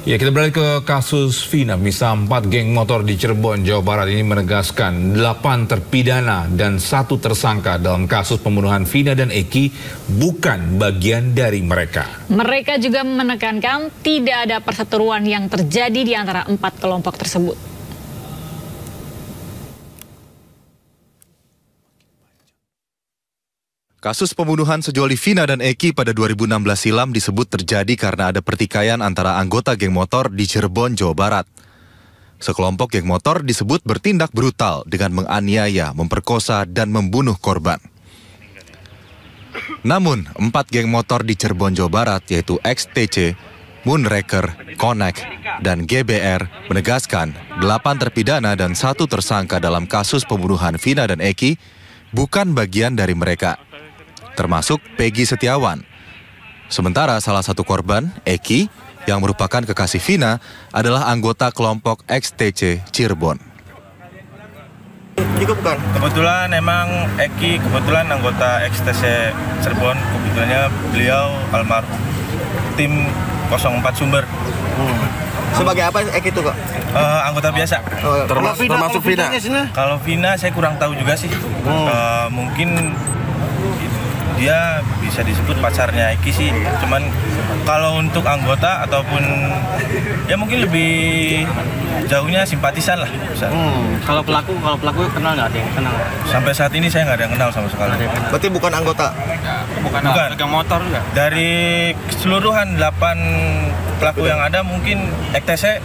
Ya, kita beralih ke kasus Vina. Misa 4 geng motor di Cirebon, Jawa Barat ini menegaskan 8 terpidana dan 1 tersangka dalam kasus pembunuhan Vina dan Eki bukan bagian dari mereka. Mereka juga menekankan tidak ada perseteruan yang terjadi di antara 4 kelompok tersebut. Kasus pembunuhan sejoli Vina dan Eki pada 2016 silam disebut terjadi karena ada pertikaian antara anggota geng motor di Cirebon, Jawa Barat. Sekelompok geng motor disebut bertindak brutal dengan menganiaya, memperkosa, dan membunuh korban. Namun, 4 geng motor di Cirebon, Jawa Barat, yaitu XTC, Moonraker, Connect, dan GBR menegaskan 8 terpidana dan 1 tersangka dalam kasus pembunuhan Vina dan Eki bukan bagian dari mereka, termasuk Peggy Setiawan. Sementara salah satu korban, Eki, yang merupakan kekasih Vina, adalah anggota kelompok XTC Cirebon. Juga bukan? Kebetulan emang Eki anggota XTC Cirebon, kebetulannya beliau almarhum tim 04 Sumber. Sebagai apa Eki itu kok? Anggota biasa. Termasuk Vina? Kalau Vina saya kurang tahu juga sih. Mungkin dia bisa disebut pacarnya Eki sih, cuman kalau untuk anggota ataupun ya mungkin lebih jauhnya simpatisan lah. Kalau pelaku kenal nggak ada yang kenal? Sampai saat ini saya nggak ada yang kenal sama sekali. Berarti bukan anggota? Bukan. Geng motor juga? Dari keseluruhan 8 pelaku yang ada mungkin XTC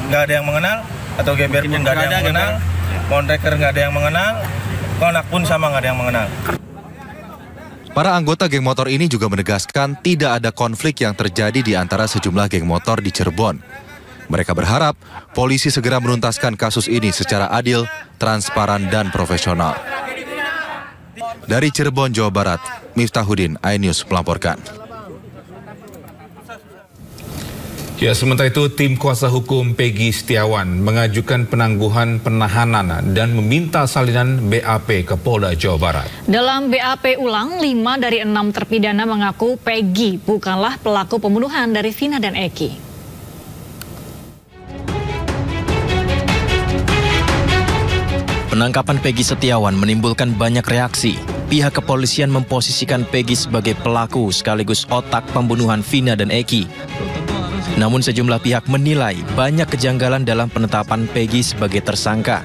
nggak ada yang mengenal, atau GBR pun nggak ada yang mengenal, Moonraker nggak ada yang mengenal, Connect pun sama nggak ada yang mengenal. Para anggota geng motor ini juga menegaskan tidak ada konflik yang terjadi di antara sejumlah geng motor di Cirebon. Mereka berharap polisi segera menuntaskan kasus ini secara adil, transparan, dan profesional. Dari Cirebon, Jawa Barat, Miftahudin, iNews melaporkan. Ya, sementara itu tim kuasa hukum Peggy Setiawan mengajukan penangguhan penahanan dan meminta salinan BAP ke Polda Jawa Barat. Dalam BAP ulang, 5 dari 6 terpidana mengaku Peggy bukanlah pelaku pembunuhan dari Vina dan Eki. Penangkapan Peggy Setiawan menimbulkan banyak reaksi. Pihak kepolisian memposisikan Peggy sebagai pelaku sekaligus otak pembunuhan Vina dan Eki. Namun sejumlah pihak menilai banyak kejanggalan dalam penetapan Peggy sebagai tersangka.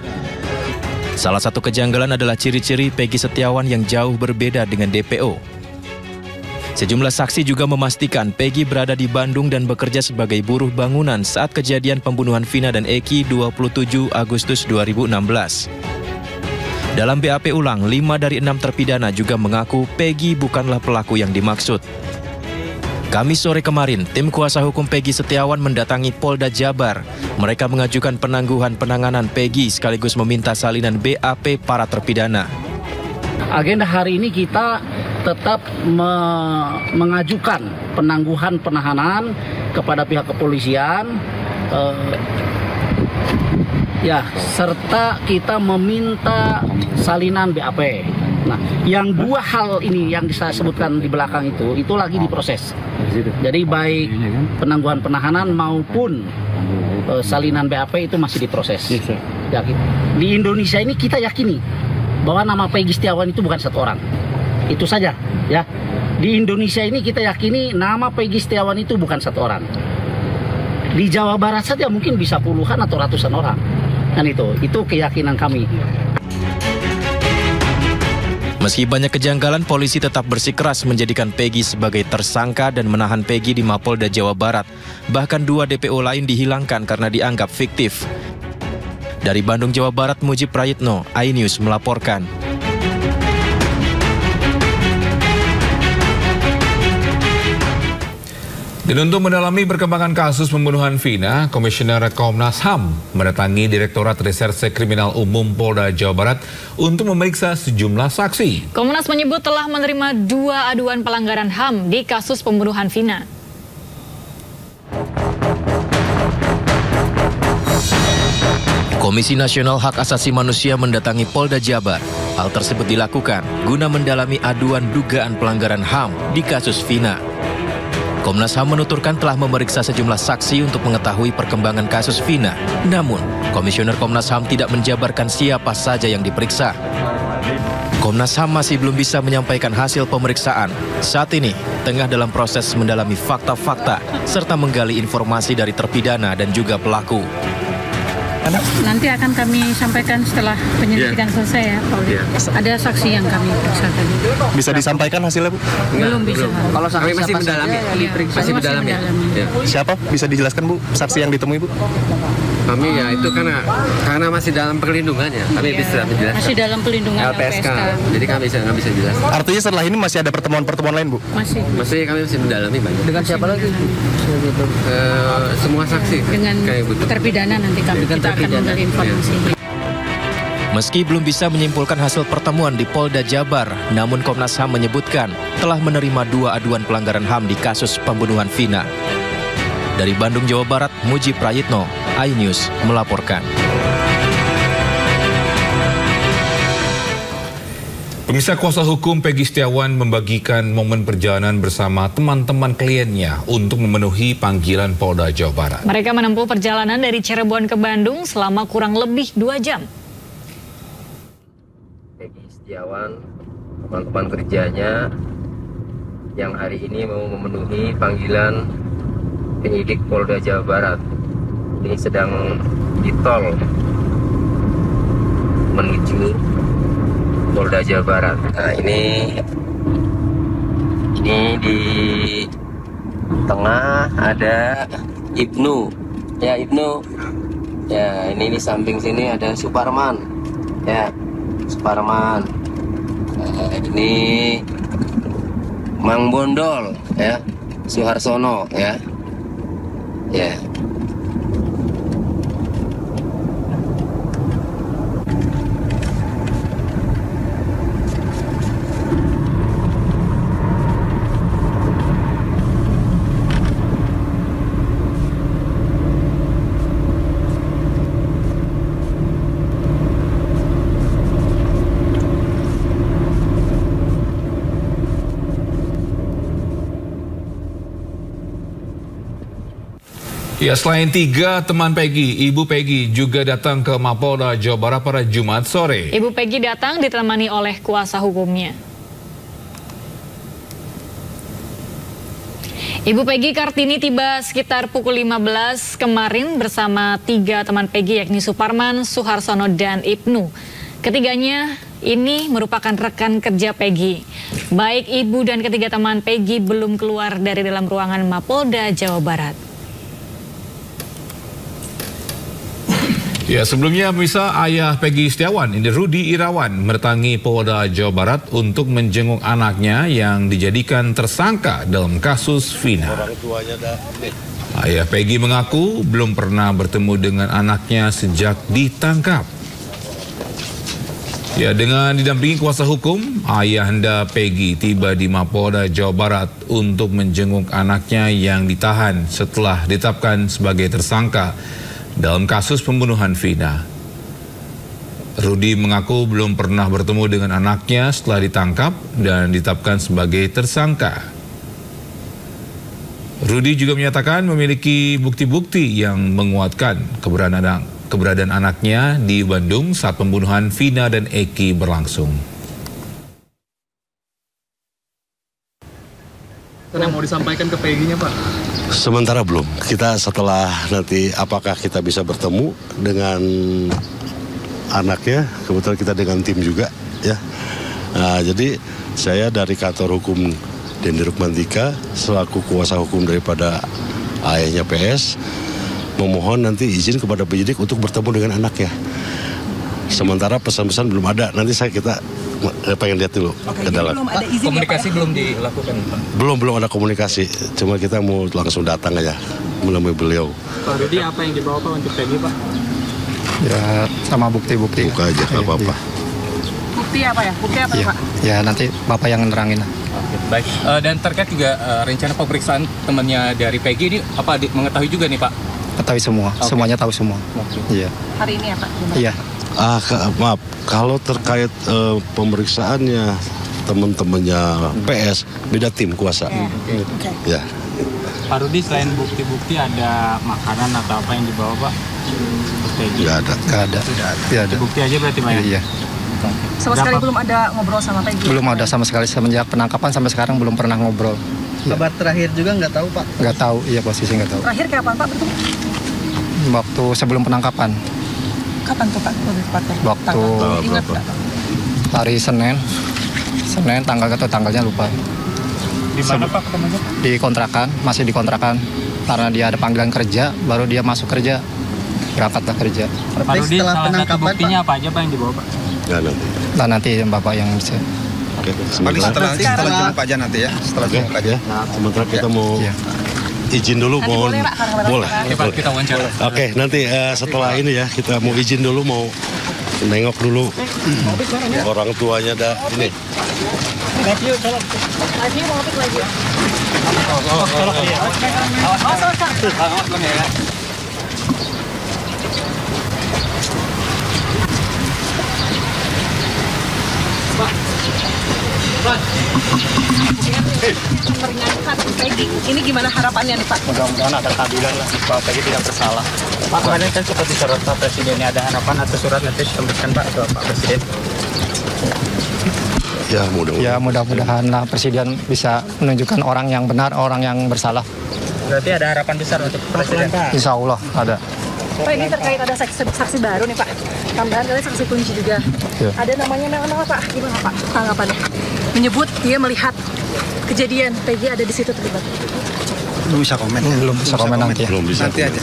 Salah satu kejanggalan adalah ciri-ciri Peggy Setiawan yang jauh berbeda dengan DPO. Sejumlah saksi juga memastikan Peggy berada di Bandung dan bekerja sebagai buruh bangunan saat kejadian pembunuhan Vina dan Eki 27 Agustus 2016. Dalam BAP ulang, 5 dari 6 terpidana juga mengaku Peggy bukanlah pelaku yang dimaksud. Kamis sore kemarin, tim kuasa hukum Peggy Setiawan mendatangi Polda Jabar. Mereka mengajukan penangguhan penanganan Peggy sekaligus meminta salinan BAP para terpidana. Agenda hari ini kita tetap mengajukan penangguhan penahanan kepada pihak kepolisian, serta kita meminta salinan BAP. Nah, yang 2 hal ini yang saya sebutkan di belakang itu lagi diproses. Jadi baik penangguhan penahanan maupun salinan BAP itu masih diproses. Di Indonesia ini kita yakini bahwa nama Peggy Setiawan itu bukan 1 orang. Itu saja, ya. Di Indonesia ini kita yakini nama Peggy Setiawan itu bukan 1 orang. Di Jawa Barat saja mungkin bisa puluhan atau ratusan orang. Dan itu keyakinan kami. Meski banyak kejanggalan, polisi tetap bersikeras menjadikan Peggy sebagai tersangka dan menahan Peggy di Mapolda Jawa Barat. Bahkan 2 DPO lain dihilangkan karena dianggap fiktif. Dari Bandung, Jawa Barat, Mujib Prayitno, iNews melaporkan. Dan untuk mendalami perkembangan kasus pembunuhan Vina, Komisioner Komnas HAM mendatangi Direktorat Reserse Kriminal Umum Polda Jawa Barat untuk memeriksa sejumlah saksi. Komnas menyebut telah menerima 2 aduan pelanggaran HAM di kasus pembunuhan Vina. Komisi Nasional Hak Asasi Manusia mendatangi Polda Jabar. Hal tersebut dilakukan guna mendalami aduan dugaan pelanggaran HAM di kasus Vina. Komnas HAM menuturkan telah memeriksa sejumlah saksi untuk mengetahui perkembangan kasus Vina. Namun, Komisioner Komnas HAM tidak menjabarkan siapa saja yang diperiksa. Komnas HAM masih belum bisa menyampaikan hasil pemeriksaan. Saat ini, tengah dalam proses mendalami fakta-fakta serta menggali informasi dari terpidana dan juga pelaku. Nanti akan kami sampaikan setelah penyelidikan selesai ya, Pak. Ada saksi yang kami periksakan. Bisa disampaikan hasilnya, Bu? Belum bisa. Kalau saksi masih mendalami, masih mendalami. Ya. Siapa? Bisa dijelaskan, Bu, saksi yang ditemui, Bu? Kami ya itu karena masih dalam perlindungan ya. Kami bisa menjelaskan. Masih dalam pelindungan LPSK. Jadi kami nggak bisa jelaskan. Artinya setelah ini masih ada pertemuan-pertemuan lain, Bu? Masih Kami masih mendalami banyak. Dengan siapa lagi? Semua saksi. Dengan terpidana nanti kita akan menggali informasi. Meski belum bisa menyimpulkan hasil pertemuan di Polda Jabar, namun Komnas HAM menyebutkan telah menerima 2 aduan pelanggaran HAM di kasus pembunuhan Vina. Dari Bandung, Jawa Barat, Muji Prayitno, iNews melaporkan. Pemirsa, kuasa hukum Peggy Setiawan membagikan momen perjalanan bersama teman-teman kliennya untuk memenuhi panggilan Polda Jawa Barat. Mereka menempuh perjalanan dari Cirebon ke Bandung selama kurang lebih 2 jam. Peggy Setiawan, teman-teman kerjanya yang hari ini mau memenuhi panggilan penyidik Polda Jawa Barat. Ini sedang di tol menuju Polda Jawa Barat. Nah, ini di tengah ada Ibnu. Ya, Ibnu. Ya, ini di samping sini ada Suparman. Ya, Suparman. Nah, ini Mang Bondol, ya. Suharsono, ya. Ya. Ya, selain 3 teman Peggy, Ibu Peggy juga datang ke Mapolda Jawa Barat pada Jumat sore. Ibu Peggy datang ditemani oleh kuasa hukumnya. Ibu Peggy Kartini tiba sekitar pukul 15 kemarin bersama 3 teman Peggy, yakni Suparman, Suharsono, dan Ibnu. Ketiganya ini merupakan rekan kerja Peggy. Baik ibu dan ketiga teman Peggy belum keluar dari dalam ruangan Mapolda Jawa Barat. Ya, sebelumnya pemirsa, ayah Peggy Setiawan, ini Rudi Irawan, mendatangi Polda Jawa Barat untuk menjenguk anaknya yang dijadikan tersangka dalam kasus Vina. Ayah Peggy mengaku belum pernah bertemu dengan anaknya sejak ditangkap. Ya, dengan didampingi kuasa hukum, ayahanda Peggy tiba di Mapolda Jawa Barat untuk menjenguk anaknya yang ditahan setelah ditetapkan sebagai tersangka dalam kasus pembunuhan Vina. Rudi mengaku belum pernah bertemu dengan anaknya setelah ditangkap dan ditetapkan sebagai tersangka. Rudi juga menyatakan memiliki bukti-bukti yang menguatkan keberadaan anaknya di Bandung saat pembunuhan Vina dan Eki berlangsung. Yang mau disampaikan ke Peggy-nya, Pak? Sementara belum. Kita setelah nanti apakah kita bisa bertemu dengan anaknya, kebetulan kita dengan tim juga, ya. Nah, jadi saya dari kantor hukum Dendi Rukmantika selaku kuasa hukum daripada ayahnya PS memohon nanti izin kepada penyidik untuk bertemu dengan anaknya. Sementara pesan-pesan belum ada. Nanti kita pengen lihat dulu ke dalam. Komunikasi belum dilakukan, Pak? Belum ada komunikasi. Cuma kita mau langsung datang aja menemui beliau. Pak Rudi, apa yang dibawa Pak untuk Peggy, Pak? Ya, sama bukti-bukti. Buka aja, nggak apa-apa. Bukti apa ya? Bukti apa ya, Pak? Ya, nanti Bapak yang nerangin. Oke, baik. Dan terkait juga rencana pemeriksaan temannya dari Peggy ini, apa mengetahui juga nih, Pak? Ketahui semua, semuanya tahu semua. Iya. Hari ini ya, Pak? Iya. Maaf, kalau terkait pemeriksaannya teman-temannya PS, beda tim kuasa. Okay. Ya. Pak Rudi, selain bukti-bukti ada makanan atau apa yang dibawa Pak? Nggak ada. Tidak ada. Bukti aja berarti Pak ya? Iya. Sama sekali belum ada ngobrol sama Peggy? Belum ada sama sekali, semenjak penangkapan sampai sekarang belum pernah ngobrol. Kabar terakhir juga nggak tahu Pak? Nggak tahu, iya posisi nggak tahu. Terakhir kapan Pak bertemu? Waktu sebelum penangkapan. Kapan tuh Pak? Waktu Ingat nggak? hari Senin tanggalnya lupa. Di mana Pak ketemunya? Di kontrakan, masih di kontrakan. Karena dia ada panggilan kerja, baru dia masuk kerja. Berangkatlah kerja. Pak Rudi, salah satu buktinya apa aja Pak yang dibawa Pak? Nggak nanti. Nah nanti Bapak yang bisa. Oke, Setelah jumpa aja nanti ya. Setelah jumpa aja. Sementara kita mau izin dulu, mohon boleh. Kita wawancara. Oke, nanti setelah ini ya kita mau izin dulu, mau nengok dulu orang tuanya dah ini. Meringankan Peggy. Ini gimana harapannya nih Pak? Mudah-mudahan ada keadilan lah, Pak Peggy tidak bersalah. Pak, kemarin kan sempat disorot Pak Presiden, ada harapan atau surat nanti diterbitkan Pak atau Pak Presiden? Ya mudah-mudahan lah Presiden bisa menunjukkan orang yang benar, orang yang bersalah. Berarti ada harapan besar untuk Presiden Pak? Insya Allah ada. Pak, ini terkait ada saksi baru nih Pak. Tambahan kalian saksi kunci juga. Ya. Ada namanya Mel Pak. Gimana Pak tanggapannya? Menyebut dia melihat kejadian Peggy ada di situ terlibat. Belum bisa komen. Belum bisa komen nanti. Nanti aja.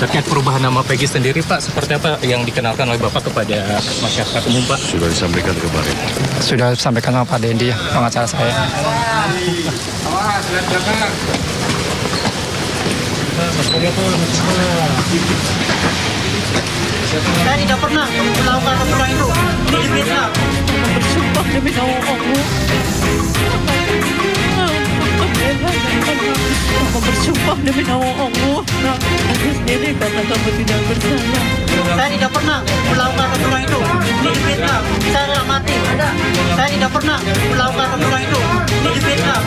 Terkait perubahan nama Peggy sendiri Pak, seperti apa yang dikenalkan oleh Bapak kepada masyarakat umum Pak? Sudah disampaikan kemarin. Sudah disampaikan sama Pak Dendi ya, pengacara saya. Saya tidak pernah melakukan aturan itu di Vietnam. Bersumpah demi nama Allah. Aku bersumpah demi nama Allah. Aku sendiri karena kamu tidak bersalah. Saya tidak pernah melakukan aturan itu di Vietnam. Saya mati. Saya tidak pernah melakukan aturan itu di Vietnam.